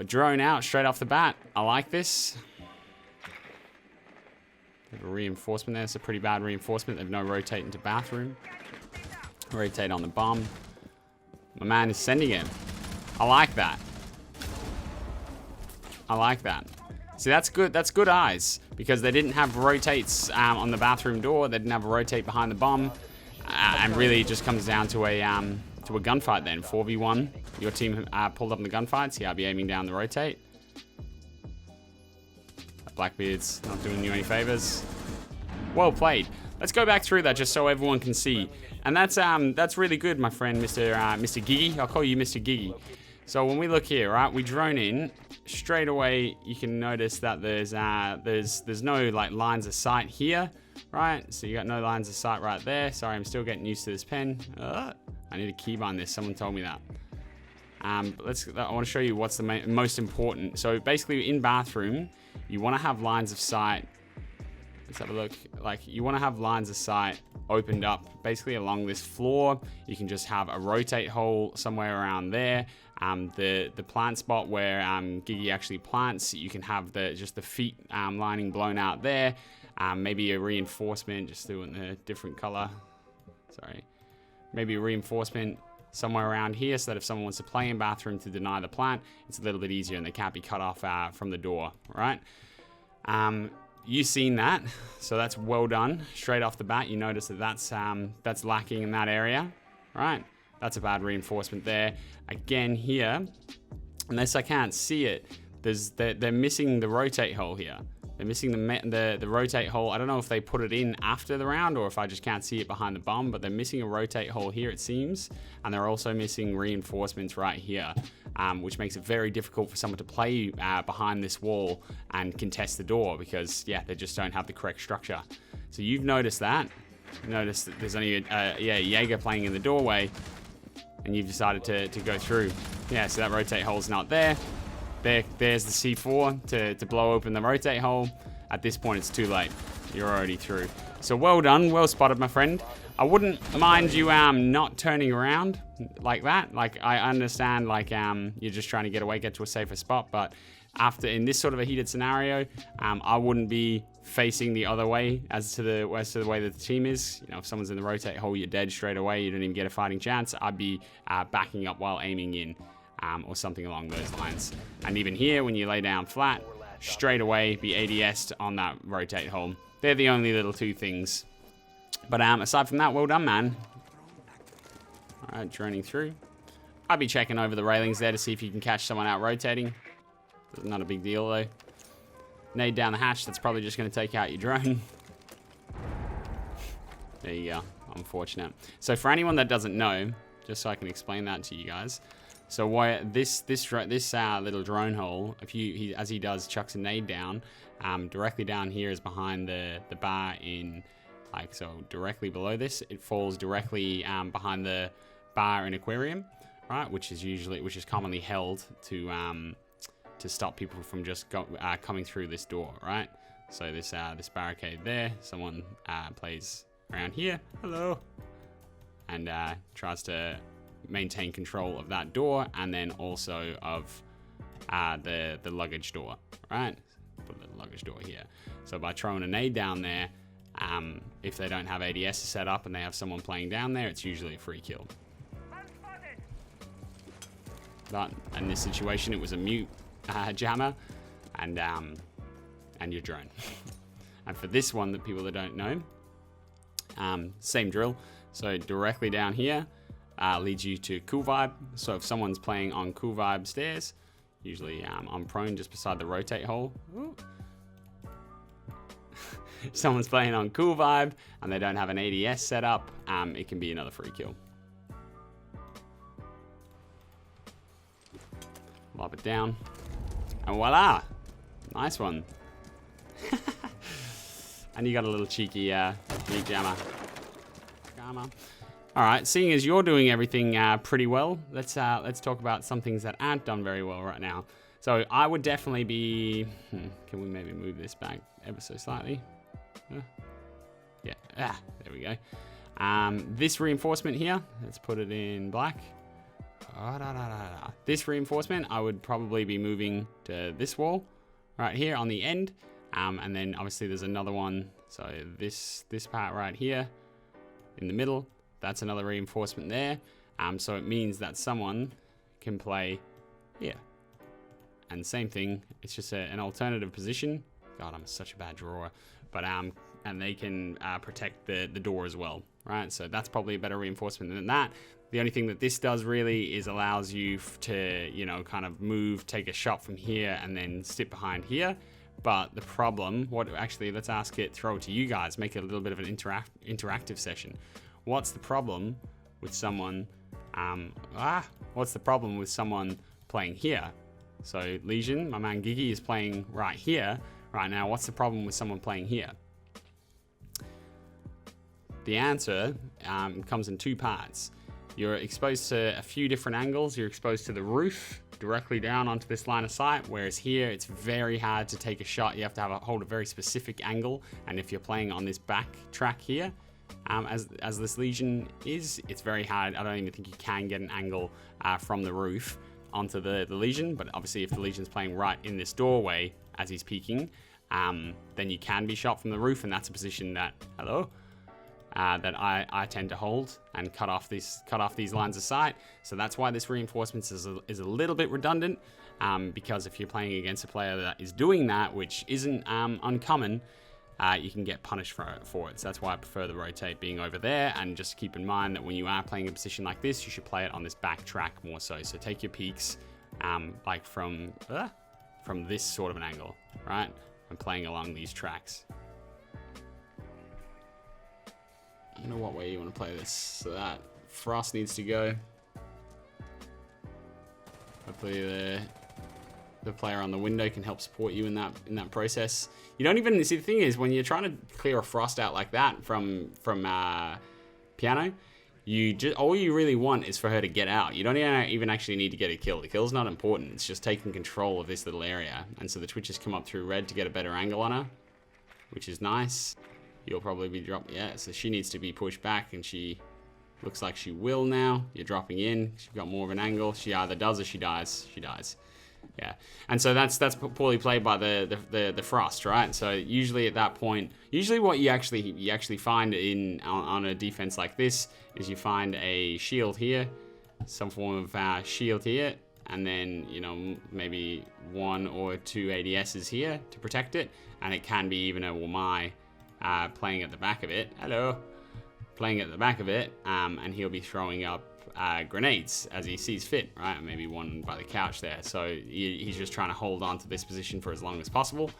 But drone out straight off the bat. I like this. Have a reinforcement there. It's a pretty bad reinforcement. They've no rotate into bathroom. Rotate on the bomb. My man is sending it. I like that. I like that. See, that's good. That's good eyes because they didn't have rotates on the bathroom door. They didn't have a rotate behind the bomb, and really it just comes down to a gunfight then. 4v1. Your team pulled up in the gunfight. See, I'll be aiming down the rotate. Blackbeard's not doing you any favors. Well played. Let's go back through that just so everyone can see. And that's really good, my friend, Mr. Giggy. I'll call you Mr. Giggy. So when we look here, right, we drone in. Straight away, you can notice that there's no like lines of sight here, right? So you got no lines of sight right there. Sorry, I'm still getting used to this pen. I need to keybind this. Someone told me that. I want to show you what's the most important. So basically, in bathroom, you want to have lines of sight. Let's have a look. Like you want to have lines of sight opened up basically along this floor. You can just have a rotate hole somewhere around there. The plant spot where Giggy actually plants, you can have just the feet lining blown out there. Maybe a reinforcement, just doing a different color. Sorry. Maybe a reinforcement somewhere around here so that if someone wants to play in bathroom to deny the plant, it's a little bit easier and they can't be cut off from the door, right? You've seen that, so that's well done. Straight off the bat, you notice that that's lacking in that area, right? That's a bad reinforcement there. Again here, unless I can't see it, they're missing the rotate hole here. They're missing the rotate hole. I don't know if they put it in after the round or if I just can't see it behind the bomb, but they're missing a rotate hole here, it seems. And they're also missing reinforcements right here, which makes it very difficult for someone to play behind this wall and contest the door because, yeah, they just don't have the correct structure. So you've noticed that. Notice that there's only a Jaeger playing in the doorway, and you've decided to go through. Yeah, so that rotate hole's not there. There's the C4 to blow open the rotate hole. At this point, it's too late. You're already through. So well done, well spotted, my friend. I wouldn't mind you not turning around like that. Like I understand, like you're just trying to get away, get to a safer spot. But in this sort of a heated scenario, I wouldn't be facing the other way as to the way that the team is. You know, if someone's in the rotate hole, you're dead straight away. You don't even get a fighting chance. I'd be backing up while aiming in. Or something along those lines. And even here, when you lay down flat, straight away be ADS'd on that rotate hole. They're the only little two things. But aside from that, well done, man. All right, droning through. I'd be checking over the railings there to see if you can catch someone out rotating. Not a big deal, though. Nade down the hatch, that's probably just going to take out your drone. There you go. Unfortunate. So for anyone that doesn't know, just so I can explain that to you guys. So why this little drone hole, if as he does, chucks a nade down, directly down here is behind the bar in, like, so directly below this, it falls directly behind the bar in aquarium, right? Which is commonly held to stop people from just coming through this door, right? So this barricade there, someone plays around here, hello, and tries to maintain control of that door and then also of the luggage door, right? Put the luggage door here. So by throwing a nade down there, if they don't have ADS set up and they have someone playing down there, it's usually a free kill. But in this situation, it was a mute jammer and your drone. And for this one, the people that don't know, same drill. So directly down here, leads you to Cool Vibe. So if someone's playing on Cool Vibe stairs, usually I'm prone just beside the rotate hole. If someone's playing on Cool Vibe and they don't have an ADS set up, it can be another free kill. Lob it down. And voila! Nice one. And you got a little cheeky meat jammer. All right, seeing as you're doing everything pretty well, let's talk about some things that aren't done very well right now. So I would definitely be. Can we maybe move this back ever so slightly? Yeah. There we go. This reinforcement here. Let's put it in black. This reinforcement, I would probably be moving to this wall right here on the end. And then obviously there's another one. So this part right here in the middle, that's another reinforcement there. So it means that someone can play here. And same thing, it's just an alternative position. God, I'm such a bad drawer. But and they can protect the door as well, right? So that's probably a better reinforcement than that. The only thing that this does really is allows you to, you know, kind of move, take a shot from here and then sit behind here. But the problem, actually, let's ask it, throw it to you guys, make it a little bit of an interactive session. What's the problem with someone, what's the problem with someone playing here? So Legion, my man Gigi, is playing right here, right now. What's the problem with someone playing here? The answer comes in two parts. You're exposed to a few different angles. You're exposed to the roof directly down onto this line of sight, whereas here it's very hard to take a shot. You have to hold a very specific angle, and if you're playing on this back track here, as this Legion is, it's very hard. I don't even think you can get an angle from the roof onto the Legion, but obviously if the Legion's playing right in this doorway as he's peeking, then you can be shot from the roof, and that's a position that, that I tend to hold and cut off these lines of sight. So that's why this reinforcements is a little bit redundant, because if you're playing against a player that is doing that, which isn't uncommon, you can get punished for it. So that's why I prefer the rotate being over there, and just keep in mind that when you are playing a position like this, you should play it on this back track more so. So take your peaks like from this sort of an angle, right? And playing along these tracks. I don't know what way you want to play this. So that Frost needs to go. Hopefully the player on the window can help support you in that process. You don't even see, the thing is, when you're trying to clear a Frost out like that from Piano, all you really want is for her to get out. You don't even actually need to get a kill. The kill's not important. It's just taking control of this little area. And so the Twitches come up through red to get a better angle on her, which is nice. You'll probably be dropped. Yeah, so she needs to be pushed back, and she looks like she will now. You're dropping in. She's got more of an angle. She either does or she dies. She dies. Yeah, and so that's poorly played by the Frost, right? So usually at that point, what you actually find on a defense like this is you find a shield here, some form of shield here, and then, you know, maybe 1 or 2 ADSs here to protect it, and it can be even a Wamai playing at the back of it. Playing at the back of it, and he'll be throwing up grenades as he sees fit, right? Maybe one by the couch there. So he's just trying to hold on to this position for as long as possible.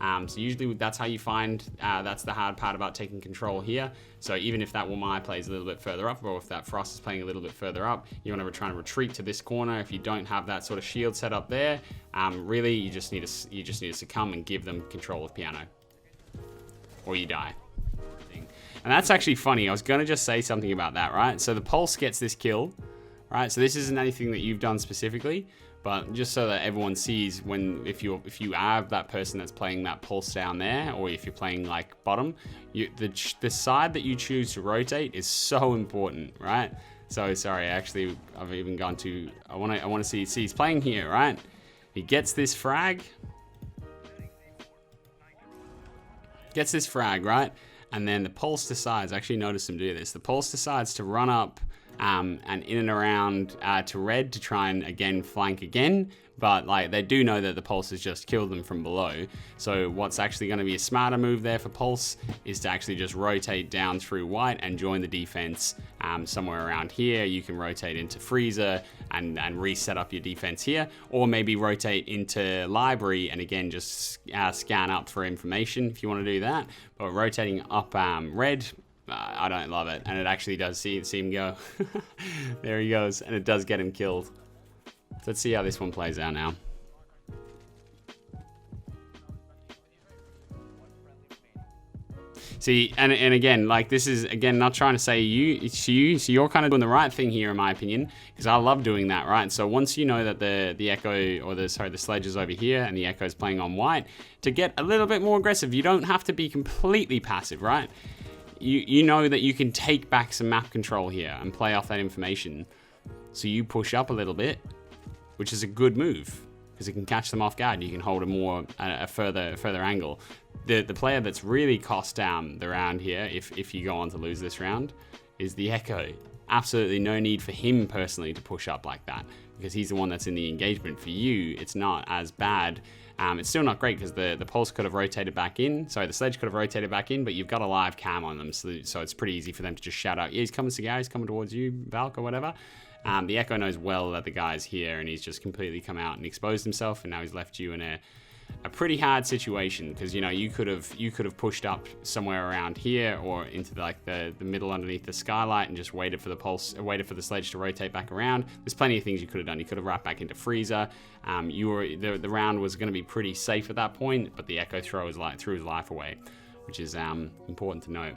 So usually that's how you find, that's the hard part about taking control here. So even if that Wamai plays a little bit further up, or if that Frost is playing a little bit further up, you want to try and retreat to this corner. If you don't have that sort of shield set up there, really you just need to succumb and give them control of Piano, or you die. And that's actually funny. I was going to just say something about that, right? So the Pulse gets this kill, right? So this isn't anything that you've done specifically, but just so that everyone sees, if you are that person that's playing that Pulse down there, or if you're playing like bottom, the side that you choose to rotate is so important, right? So sorry, actually, I've even gone to, I want to see he's playing here, right? He gets this frag. Right? And then the Pulse decides, actually notice him do this, the Pulse decides to run up and in and around to red to try and again flank again, but like they do know that the Pulse has just killed them from below. So what's actually going to be a smarter move there for Pulse is to actually just rotate down through white and join the defense somewhere around here. You can rotate into Freezer and reset up your defense here, or maybe rotate into Library and again just scan up for information if you want to do that. But rotating up red, I don't love it, and it actually does see him go. There he goes, and it does get him killed. So let's see how this one plays out now. See, and again, like this is, again, not trying to say it's you, so you're kind of doing the right thing here in my opinion, because I love doing that, right? So once you know that the Echo, or the Sledge is over here and the Echo is playing on white, to get a little bit more aggressive, you don't have to be completely passive, right? You know that you can take back some map control here and play off that information. So you push up a little bit, which is a good move because it can catch them off guard. You can hold a further angle. The player that's really cost down the round here, if you go on to lose this round, is the Echo. Absolutely no need for him personally to push up like that because he's the one that's in the engagement. For you, it's not as bad. It's still not great because the pulse could have rotated back in. Sorry, the sledge could have rotated back in, but you've got a live cam on them, so it's pretty easy for them to just shout out, yeah, he's coming, Cigar, he's coming towards you, Valk, or whatever. The Echo knows well that the guy's here, and he's just completely come out and exposed himself, and now he's left you in a pretty hard situation because you could have pushed up somewhere around here or into the middle underneath the skylight and just waited for the sledge to rotate back around. There's plenty of things you could have done. You could have wrapped back into freezer. The round was going to be pretty safe at that point, but the Echo threw his life away, which is important to note.